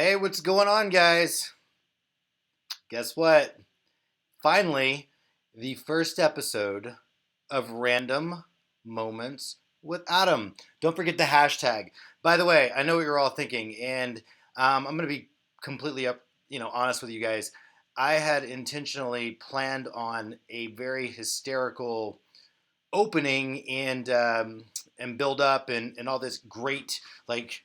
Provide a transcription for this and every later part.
Hey, what's going on, guys? Guess what? Finally, the first episode of Random Moments with Adam. Don't forget the hashtag. By the way, I know what you're all thinking, and I'm going to be completely honest with you guys. I had intentionally planned on a very hysterical opening and build up and all this great like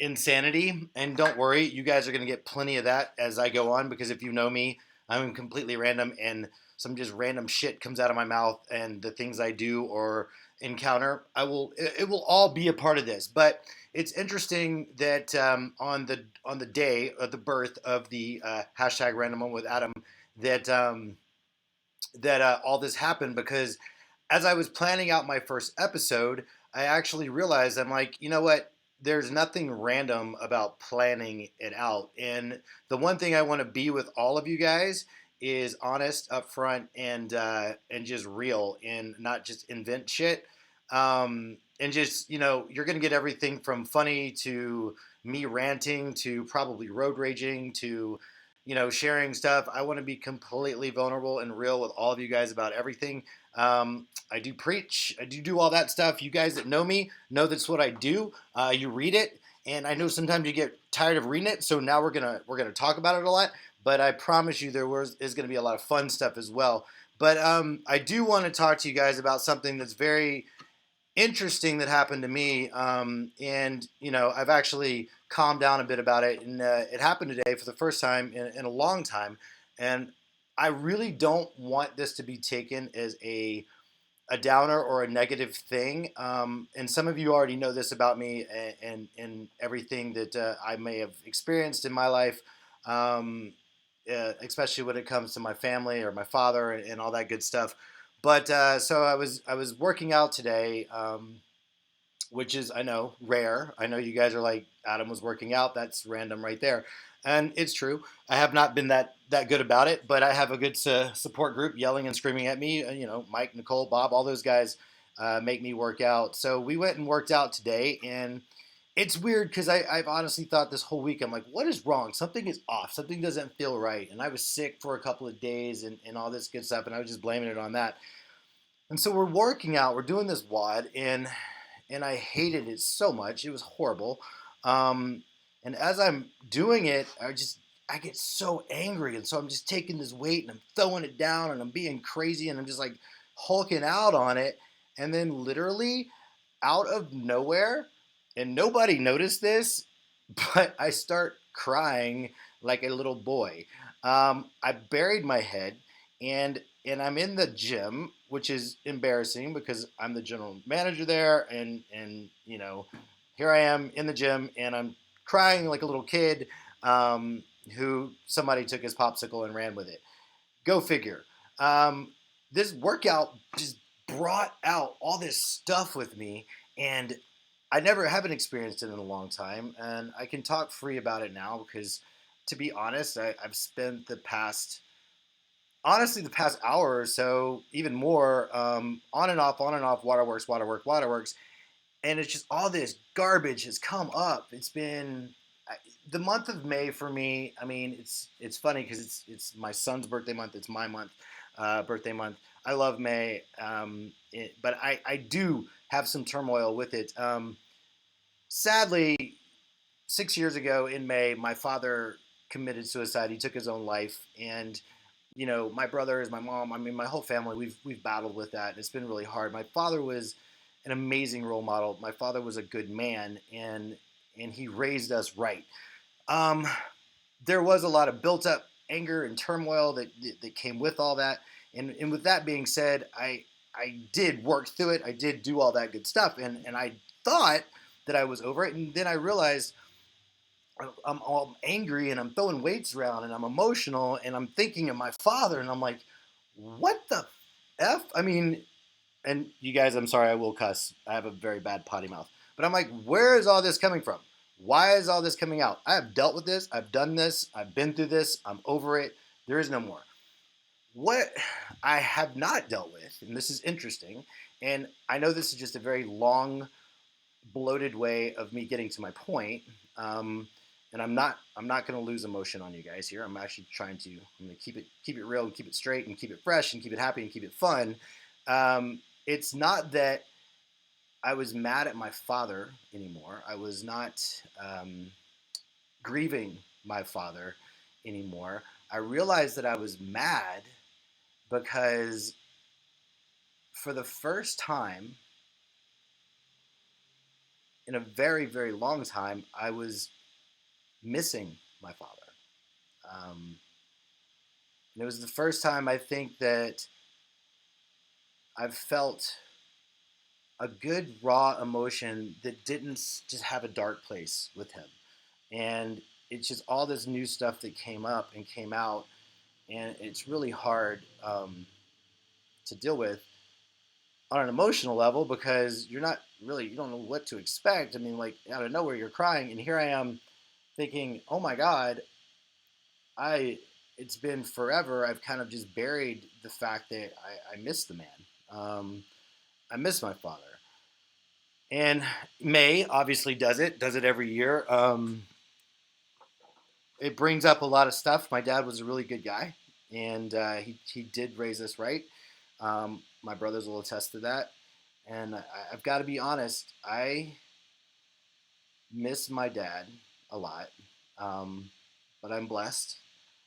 insanity. And don't worry, you guys are going to get plenty of that as I go on because if you know me, I'm completely random and some just random shit comes out of my mouth and the things I do or encounter, it will all be a part of this. But it's interesting that on the day of the birth of the hashtag random moment with Adam that all this happened because as I was planning out my first episode, I actually realized I'm like, you know what? There's nothing random about planning it out. And the one thing I want to be with all of you guys is honest, upfront, and just real, and not just invent shit. And just you're gonna get everything from funny to me ranting to probably road raging to sharing stuff. I want to be completely vulnerable and real with all of you guys about everything. I do preach. I do all that stuff. You guys that know me know that's what I do. You read it, and I know sometimes you get tired of reading it. So now we're gonna talk about it a lot. But I promise you, is gonna be a lot of fun stuff as well. But I do want to talk to you guys about something that's very interesting that happened to me. And I've actually calmed down a bit about it, and it happened today for the first time in a long time. And I really don't want this to be taken as a downer or a negative thing. And some of you already know this about me and everything that I may have experienced in my life, especially when it comes to my family or my father and all that good stuff. But so I was working out today, which is I know rare. I know you guys are like Adam was working out. That's random right there, and it's true. I have not been that good about it, but I have a good support group yelling and screaming at me. Mike, Nicole, Bob, all those guys make me work out. So we went and worked out today, and it's weird because I've honestly thought this whole week I'm like, what is wrong? Something is off. Something doesn't feel right. And I was sick for a couple of days and all this good stuff, and I was just blaming it on that. And so we're working out. We're doing this WOD, and I hated it so much. It was horrible. And as I'm doing it, I get so angry, and so I'm just taking this weight and I'm throwing it down, and I'm being crazy, and I'm just like hulking out on it, and then literally out of nowhere, and nobody noticed this, but I start crying like a little boy. I buried my head, and I'm in the gym, which is embarrassing because I'm the general manager there, and here I am in the gym, and I'm crying like a little kid who somebody took his popsicle and ran with it. Go figure. Um, this workout just brought out all this stuff with me, and I never haven't experienced it in a long time, and I can talk free about it now because, to be honest, I've spent the past hour or so, even more, on and off, waterworks, and it's just all this garbage has come up. It's been the month of May for me. I mean, it's funny because it's my son's birthday month. It's my month, birthday month. I love May, but I do have some turmoil with it. Sadly, 6 years ago in May, my father committed suicide. He took his own life, and my brothers, my mom, I mean, my whole family, we've battled with that, and it's been really hard. My father was an amazing role model. My father was a good man, and he raised us right. Um, there was a lot of built up anger and turmoil that came with all that. And with that being said, I did work through it. I did do all that good stuff, and I thought that I was over it, and then I realized I'm all angry and I'm throwing weights around and I'm emotional and I'm thinking of my father and I'm like, what the f? I mean, and you guys, I'm sorry, I will cuss. I have a very bad potty mouth, but I'm like, where is all this coming from? Why is all this coming out? I have dealt with this. I've done this. I've been through this. I'm over it. There is no more. What I have not dealt with, and this is interesting, and I know this is just a very long, bloated way of me getting to my point. Um, and I'm not going to lose emotion on you guys here. I'm actually I'm going to keep it real and keep it straight and keep it fresh and keep it happy and keep it fun. It's not that I was mad at my father anymore. I was not grieving my father anymore. I realized that I was mad because for the first time in a very, very long time, I was missing my father. And it was the first time I think that I've felt a good raw emotion that didn't just have a dark place with him. And it's just all this new stuff that came up and came out, and it's really hard to deal with on an emotional level because you don't know what to expect. I mean, like out of nowhere, you're crying, and here I am thinking, oh my God, I it's been forever. I've kind of just buried the fact that I miss the man. I miss my father. And May obviously does it every year. It brings up a lot of stuff. My dad was a really good guy, and he did raise us right. My brothers will attest to that. And I've got to be honest, I miss my dad a lot, but I'm blessed.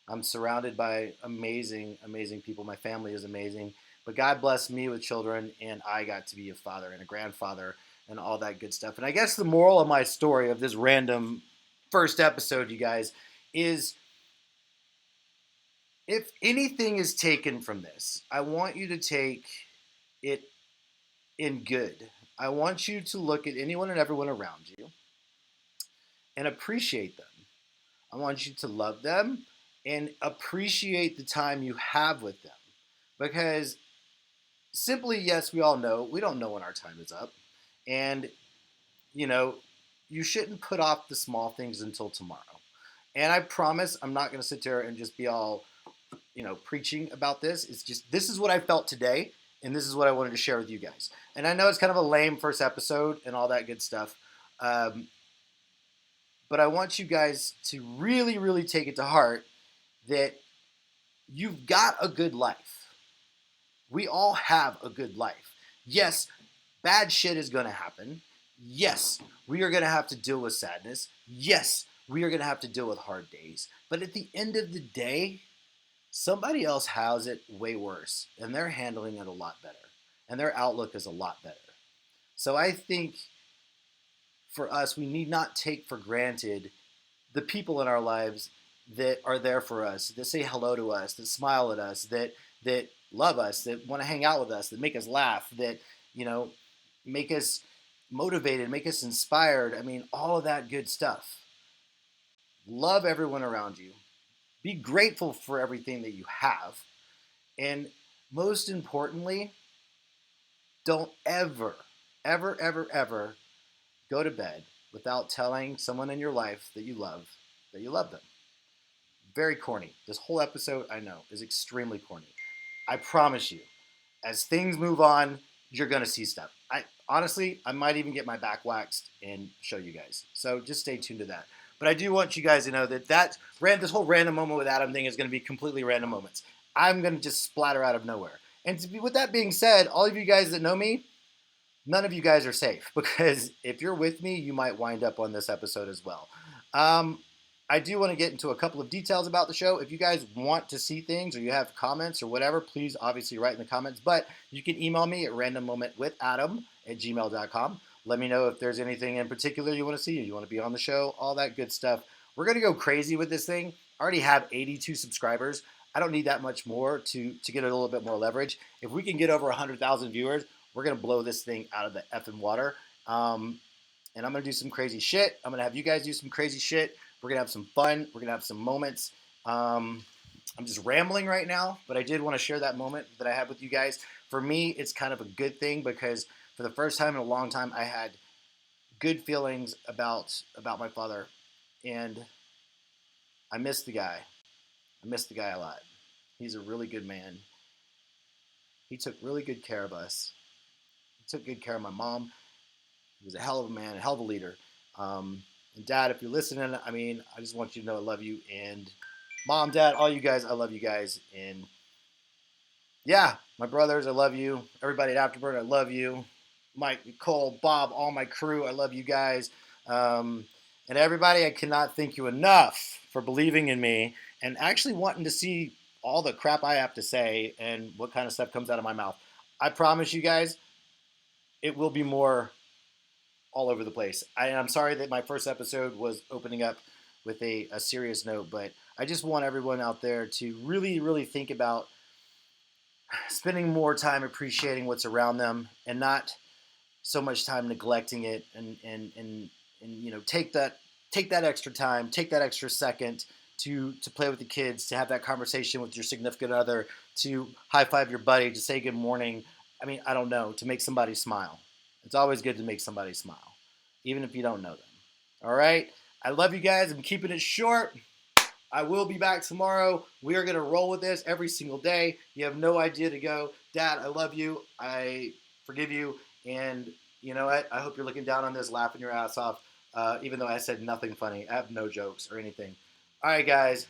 I'm surrounded by amazing, amazing people. My family is amazing. But God blessed me with children, and I got to be a father and a grandfather and all that good stuff. And I guess the moral of my story of this random first episode, you guys, is if anything is taken from this, I want you to take it in good. I want you to look at anyone and everyone around you and appreciate them. I want you to love them and appreciate the time you have with them. Because simply, yes, we all know we don't know when our time is up. And, you know, you shouldn't put off the small things until tomorrow. And I promise I'm not going to sit there and just be all, preaching about this. It's just, this is what I felt today. And this is what I wanted to share with you guys. And I know it's kind of a lame first episode and all that good stuff. But I want you guys to really, really take it to heart that you've got a good life. We all have a good life. Yes, bad shit is going to happen. Yes, we are going to have to deal with sadness. Yes, we are going to have to deal with hard days. But at the end of the day, somebody else has it way worse, and they're handling it a lot better, and their outlook is a lot better. So I think for us, we need not take for granted the people in our lives that are there for us, that say hello to us, that smile at us, that love us, that want to hang out with us, that make us laugh, that make us motivated, make us inspired. I mean, all of that good stuff. Love everyone around you. Be grateful for everything that you have. And most importantly, don't ever, ever, ever, ever go to bed without telling someone in your life that you love them. Very corny. This whole episode, I know, is extremely corny. I promise you, as things move on, you're gonna see stuff. I might even get my back waxed and show you guys. So just stay tuned to that. But I do want you guys to know that this whole random moment with Adam thing is going to be completely random moments. I'm going to just splatter out of nowhere. And with that being said, all of you guys that know me, none of you guys are safe because if you're with me, you might wind up on this episode as well. I do want to get into a couple of details about the show. If you guys want to see things or you have comments or whatever, please obviously write in the comments. But you can email me at randommomentwithadam@gmail.com. Let me know if there's anything in particular you want to see, or you want to be on the show, all that good stuff. We're going to go crazy with this thing. I already have 82 subscribers. I don't need that much more to get a little bit more leverage. If we can get over 100,000 viewers, we're going to blow this thing out of the effing water. And I'm going to do some crazy shit. I'm going to have you guys do some crazy shit. We're going to have some fun. We're going to have some moments. I'm just rambling right now, but I did want to share that moment that I had with you guys. For me, it's kind of a good thing because for the first time in a long time, I had good feelings about my father, and I miss the guy. I miss the guy a lot. He's a really good man. He took really good care of us. He took good care of my mom. He was a hell of a man, a hell of a leader. And Dad, if you're listening, I mean, I just want you to know I love you. And Mom, Dad, all you guys, I love you guys. And yeah, my brothers, I love you. Everybody at Afterbird, I love you. Mike, Nicole, Bob, all my crew, I love you guys. Um, and everybody, I cannot thank you enough for believing in me and actually wanting to see all the crap I have to say and what kind of stuff comes out of my mouth. I promise you guys, it will be more all over the place. I'm sorry that my first episode was opening up with a serious note, but I just want everyone out there to really, really think about spending more time appreciating what's around them and not so much time neglecting it and you know take that extra time, take that extra second to play with the kids, to have that conversation with your significant other, to high five your buddy, to say good morning. I mean, I don't know, to make somebody smile. It's always good to make somebody smile, even if you don't know them. All right? I love you guys. I'm keeping it short. I will be back tomorrow. We are going to roll with this every single day. You have no idea to go, Dad, I love you. I forgive you. And you know what? I hope you're looking down on this, laughing your ass off, even though I said nothing funny. I have no jokes or anything. All right, guys.